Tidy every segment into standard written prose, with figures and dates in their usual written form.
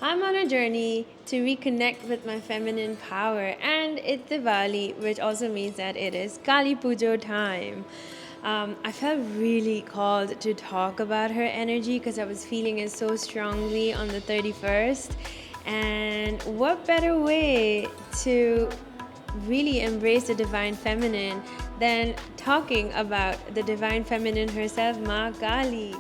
I'm on a journey to reconnect with my feminine power, and it's Diwali, which also means that it is Kali Pujo time. I felt really called to talk about her energy because I was feeling it so strongly on the 31st. And what better way to really embrace the divine feminine than talking about the divine feminine herself, Ma Kali?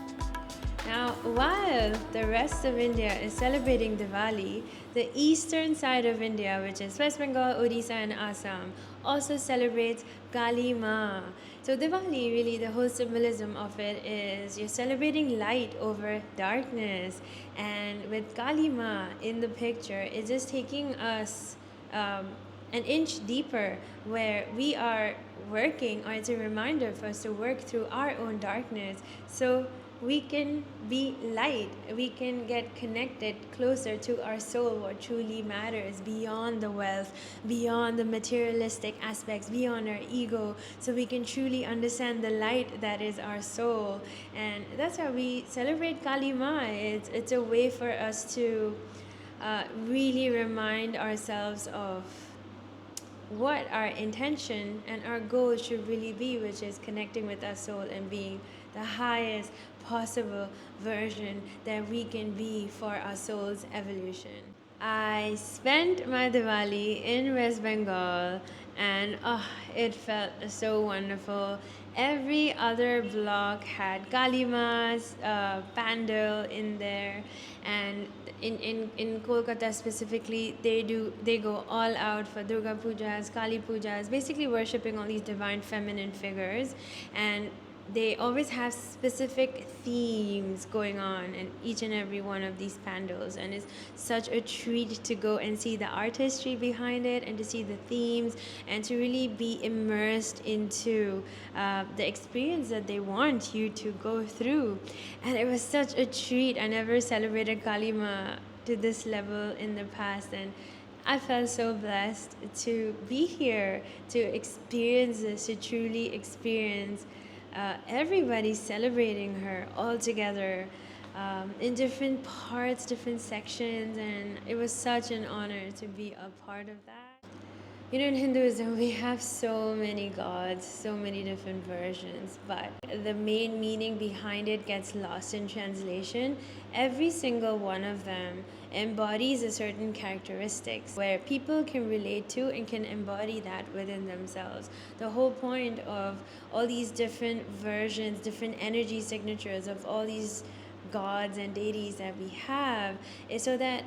Now, while the rest of India is celebrating Diwali, the eastern side of India, which is West Bengal, Odisha, and Assam, also celebrates Kali Maa. So, Diwali, really, the whole symbolism of it is you're celebrating light over darkness. And with Kali Maa in the picture, it's just taking us an inch deeper where we are working, or it's a reminder for us to work through our own darkness so we can be light, we can get connected closer to our soul, what truly matters beyond the wealth, beyond the materialistic aspects, beyond our ego, so we can truly understand the light that is our soul. And that's why we celebrate Kali Maa. It's a way for us to really remind ourselves of what our intention and our goal should really be, which is connecting with our soul and being the highest possible version that we can be for our soul's evolution. I spent my Diwali in West Bengal, and it felt so wonderful. Every other block had Kali Maa's pandal in there, and in Kolkata specifically, they go all out for Durga Pujas, Kali Pujas, basically worshipping all these divine feminine figures, and they always have specific themes going on in each and every one of these pandals, and it's such a treat to go and see the artistry behind it and to see the themes and to really be immersed into the experience that they want you to go through. And it was such a treat. I never celebrated Kali Maa to this level in the past, and I felt so blessed to be here, to experience this, to truly experience everybody celebrating her all together in different parts, different sections, and it was such an honor to be a part of that. You know, in Hinduism, we have so many gods, so many different versions, but the main meaning behind it gets lost in translation. Every single one of them embodies a certain characteristics where people can relate to and can embody that within themselves. The whole point of all these different versions, different energy signatures of all these gods and deities that we have is so that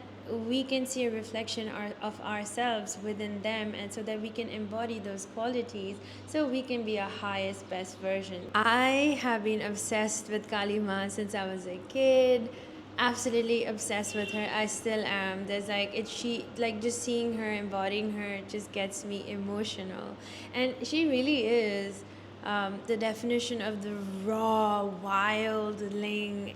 we can see a reflection of ourselves within them, and so that we can embody those qualities so we can be our highest best version. I have been obsessed with Kali Maa since I was a kid, absolutely obsessed with her. I still am. There's like it she like just seeing her, embodying her just gets me emotional, and she really is the definition of the raw wildling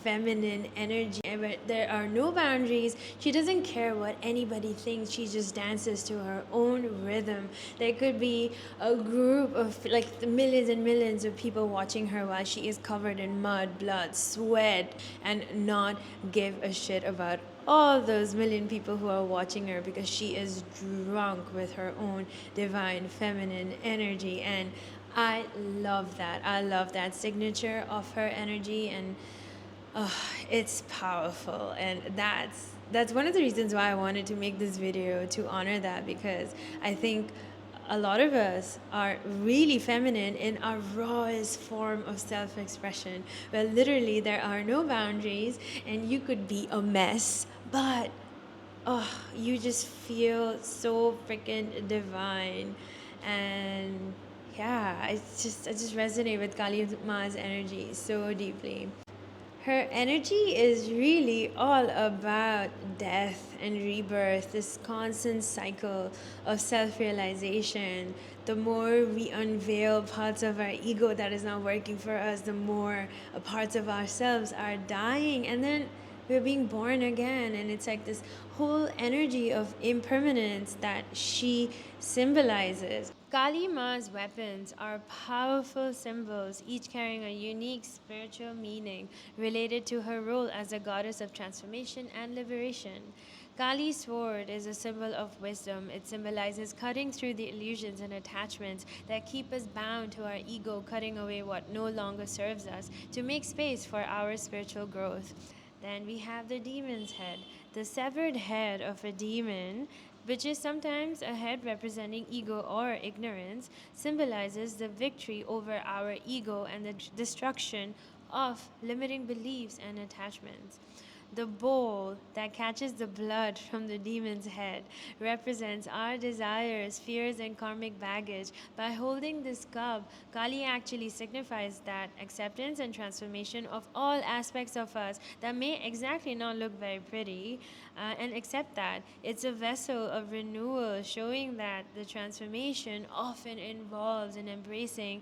feminine energy, but there are no boundaries. She doesn't care what anybody thinks. She just dances to her own rhythm. There could be a group of like millions and millions of people watching her while she is covered in mud, blood, sweat, and not give a shit about all those million people who are watching her, because she is drunk with her own divine feminine energy. And I love that. I love that signature of her energy, and oh, it's powerful. And that's one of the reasons why I wanted to make this video, to honor that, because I think a lot of us are really feminine in our rawest form of self-expression, where literally there are no boundaries and you could be a mess, but oh, you just feel so freaking divine. And yeah, I just resonate with Kali Maa's energy so deeply. Her energy is really all about death and rebirth, this constant cycle of self realization. The more we unveil parts of our ego that is not working for us, the more parts of ourselves are dying. And then we're being born again. And it's like this whole energy of impermanence that she symbolizes. Kali Maa's weapons are powerful symbols, each carrying a unique spiritual meaning related to her role as a goddess of transformation and liberation. Kali's sword is a symbol of wisdom. It symbolizes cutting through the illusions and attachments that keep us bound to our ego, cutting away what no longer serves us to make space for our spiritual growth. Then we have the demon's head, the severed head of a demon, which is sometimes a head representing ego or ignorance, symbolizes the victory over our ego and the destruction of limiting beliefs and attachments. The bowl that catches the blood from the demon's head represents our desires, fears, and karmic baggage. By holding this cup, Kali actually signifies that acceptance and transformation of all aspects of us that may exactly not look very pretty, and accept that. It's a vessel of renewal, showing that the transformation often involves in embracing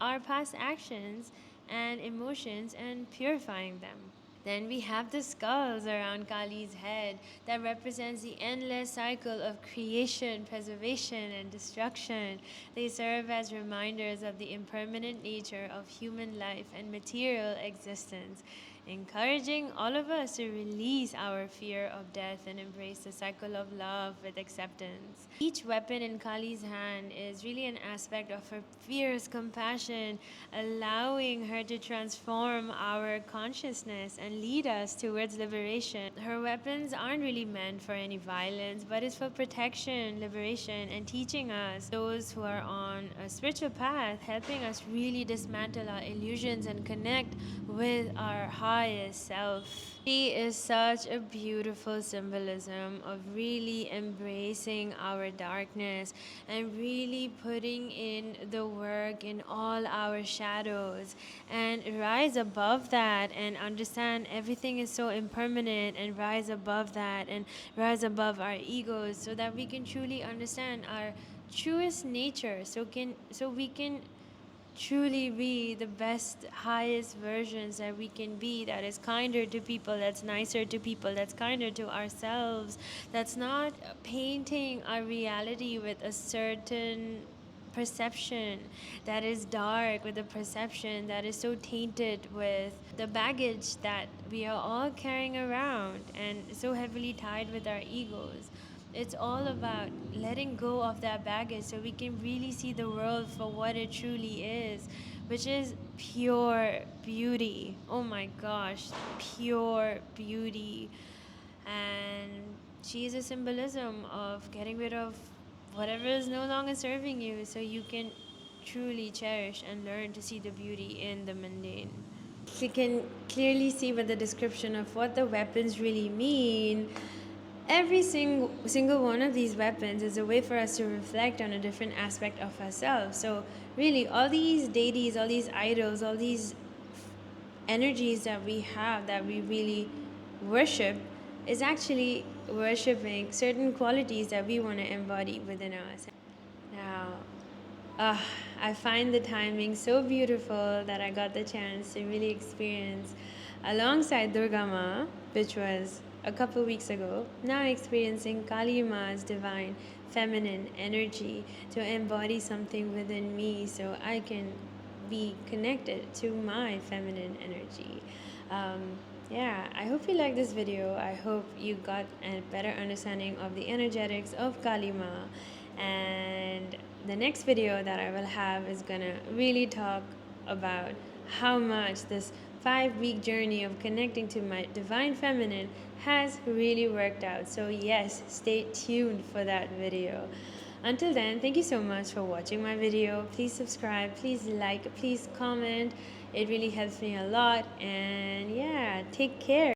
our past actions and emotions and purifying them. Then we have the skulls around Kali's head that represents the endless cycle of creation, preservation, and destruction. They serve as reminders of the impermanent nature of human life and material existence, encouraging all of us to release our fear of death and embrace the cycle of love with acceptance. Each weapon in Kali's hand is really an aspect of her fierce compassion, allowing her to transform our consciousness and lead us towards liberation. Her weapons aren't really meant for any violence, but it's for protection, liberation, and teaching us, those who are on a spiritual path, helping us really dismantle our illusions and connect with our highest self. She is such a beautiful symbolism of really embracing our darkness and really putting in the work in all our shadows and rise above that and understand everything is so impermanent, and rise above that and rise above our egos so that we can truly understand our truest nature, so we can truly be the best, highest versions that we can be, that is kinder to people, that's nicer to people, that's kinder to ourselves, that's not painting our reality with a certain perception that is dark, with a perception that is so tainted with the baggage that we are all carrying around and so heavily tied with our egos. It's all about letting go of that baggage so we can really see the world for what it truly is, which is pure beauty. Oh my gosh, pure beauty. And she is a symbolism of getting rid of whatever is no longer serving you so you can truly cherish and learn to see the beauty in the mundane. You can clearly see with the description of what the weapons really mean. Every single one of these weapons is a way for us to reflect on a different aspect of ourselves. So really, all these deities, all these idols, all these energies that we have, that we really worship, is actually worshiping certain qualities that we want to embody within us. Now, I find the timing so beautiful that I got the chance to really experience alongside Durga Maa, which was a couple weeks ago, now experiencing Kali Maa's divine feminine energy to embody something within me so I can be connected to my feminine energy. Yeah, I hope you like this video. I hope you got a better understanding of the energetics of Kali Maa. And the next video that I will have is gonna really talk about how much this 5-week journey of connecting to my divine feminine has really worked out. So yes, stay tuned for that video. Until then, thank you so much for watching my video. Please subscribe, please like, please comment. It really helps me a lot. And yeah, take care.